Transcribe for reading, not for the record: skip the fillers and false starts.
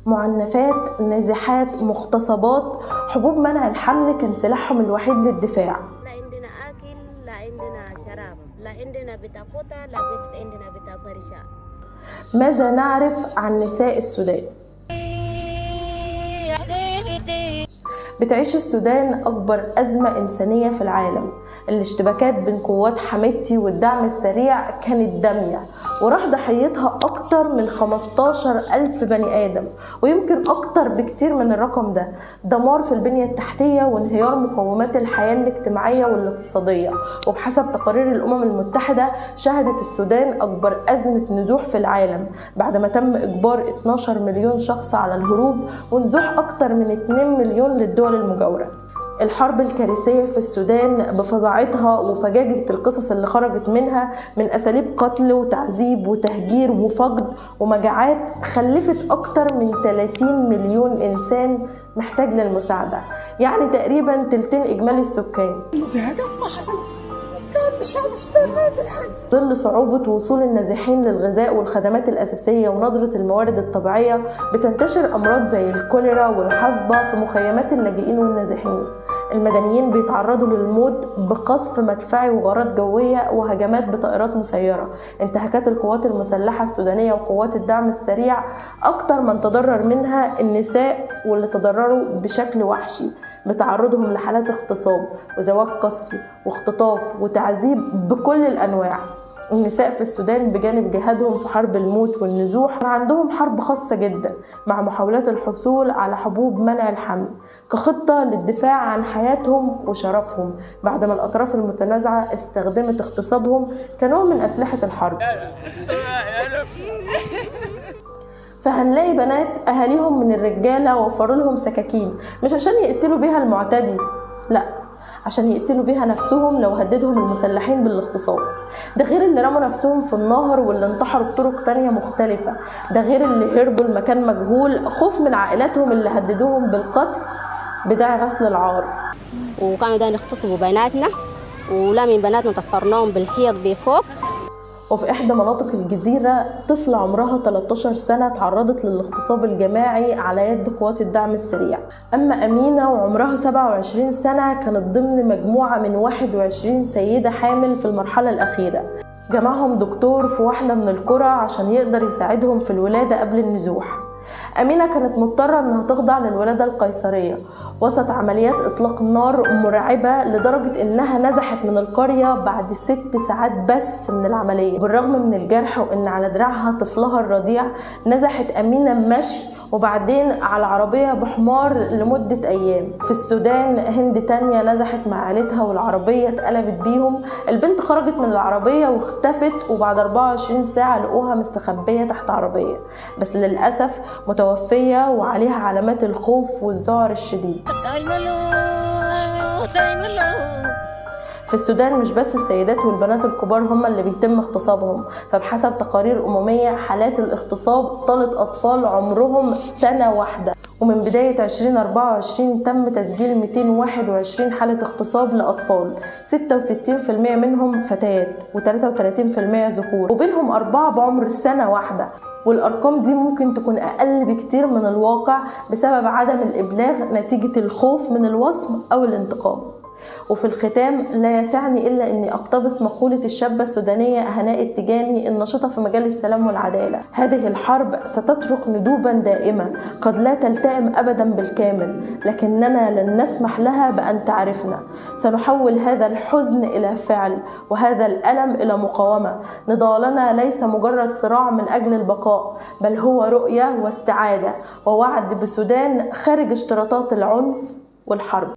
معنفات، نازحات، مغتصبات. حبوب منع الحمل كان سلاحهم الوحيد للدفاع. لا عندنا أكل، لا عندنا شراب، لا عندنا بتاع لا عندنا بتاع فرشة. ماذا نعرف عن نساء السودان؟ بتعيش السودان أكبر أزمة إنسانية في العالم. الاشتباكات بين قوات حميدتي والدعم السريع كانت دامية، وراح ضحيتها أكتر من 15,000 بني آدم، ويمكن أكتر بكتير من الرقم ده. دمار في البنية التحتية وانهيار مقومات الحياة الاجتماعية والاقتصادية. وبحسب تقارير الأمم المتحدة شهدت السودان أكبر أزمة نزوح في العالم بعدما تم إجبار 12 مليون شخص على الهروب، ونزوح أكتر من 2 مليون للدول المجاورة. الحرب الكارثية في السودان بفظاعتها وفجاجة القصص اللي خرجت منها من أساليب قتل وتعذيب وتهجير وفقد ومجاعات خلفت أكتر من 30 مليون إنسان محتاج للمساعدة، يعني تقريبا تلتين إجمالي السكان. ظل صعوبة وصول النازحين للغذاء والخدمات الأساسية وندرة الموارد الطبيعية بتنتشر أمراض زي الكوليرا والحصبة في مخيمات اللاجئين والنازحين. المدنيين بيتعرضوا للموت بقصف مدفعي وغارات جوية وهجمات بطائرات مسيرة. انتهاكات القوات المسلحة السودانية وقوات الدعم السريع أكتر من تضرر منها النساء، واللي تضرروا بشكل وحشي بتعرضهم لحالات اغتصاب وزواج قسري واختطاف وتعذيب بكل الأنواع. النساء في السودان بجانب جهادهم في حرب الموت والنزوح عندهم حرب خاصة جدا مع محاولات الحصول على حبوب منع الحمل كخطة للدفاع عن حياتهم وشرفهم بعدما الأطراف المتنازعة استخدمت اغتصابهم كنوع من أسلحة الحرب. فهنلاقي بنات أهاليهم من الرجالة وفروا لهم سكاكين مش عشان يقتلوا بيها المعتدي، لا، عشان يقتلوا بيها نفسهم لو هددهم المسلحين بالاغتصاب. ده غير اللي رموا نفسهم في النهر واللي انتحروا بطرق تانية مختلفة. ده غير اللي هربوا لمكان مجهول خوف من عائلاتهم اللي هددوهم بالقتل بداعي غسل العار. وكانوا دايما يغتصبوا بناتنا، ولا من بناتنا طفرناهم بالحيط بفوق. وفي إحدى مناطق الجزيرة طفلة عمرها 13 سنة تعرضت للاغتصاب الجماعي على يد قوات الدعم السريع. أما أمينة وعمرها 27 سنة كانت ضمن مجموعة من 21 سيدة حامل في المرحلة الأخيرة. جمعهم دكتور في واحدة من القرى عشان يقدر يساعدهم في الولادة قبل النزوح. أمينة كانت مضطرة أنها تخضع للولادة القيصرية وسط عمليات إطلاق نار مرعبة لدرجة أنها نزحت من القرية بعد 6 ساعات بس من العملية. بالرغم من الجرح وأن على دراعها طفلها الرضيع، نزحت أمينة مشي وبعدين على عربية بحمار لمدة أيام. في السودان هند تانية نزحت مع عائلتها والعربية اتقلبت بيهم. البنت خرجت من العربية واختفت، وبعد 24 ساعة لقوها مستخبية تحت عربية، بس للأسف متوفية وعليها علامات الخوف والذعر الشديد. في السودان مش بس السيدات والبنات الكبار هم اللي بيتم اغتصابهم، فبحسب تقارير أممية حالات الاغتصاب طالت أطفال عمرهم سنة واحدة. ومن بداية 2024 تم تسجيل 221 حالة اغتصاب لأطفال، 66% منهم فتيات و33% ذكور، وبينهم 4 بعمر سنة واحدة. والأرقام دي ممكن تكون أقل بكتير من الواقع بسبب عدم الإبلاغ نتيجة الخوف من الوصم أو الانتقام. وفي الختام لا يسعني إلا أني أقتبس مقولة الشابة السودانية هناء التجاني الناشطة في مجال السلام والعدالة: هذه الحرب ستترك ندوبا دائمة قد لا تلتئم أبدا بالكامل، لكننا لن نسمح لها بأن تعرفنا. سنحول هذا الحزن إلى فعل وهذا الألم إلى مقاومة. نضالنا ليس مجرد صراع من أجل البقاء، بل هو رؤية واستعادة ووعد بسودان خارج اشتراطات العنف والحرب.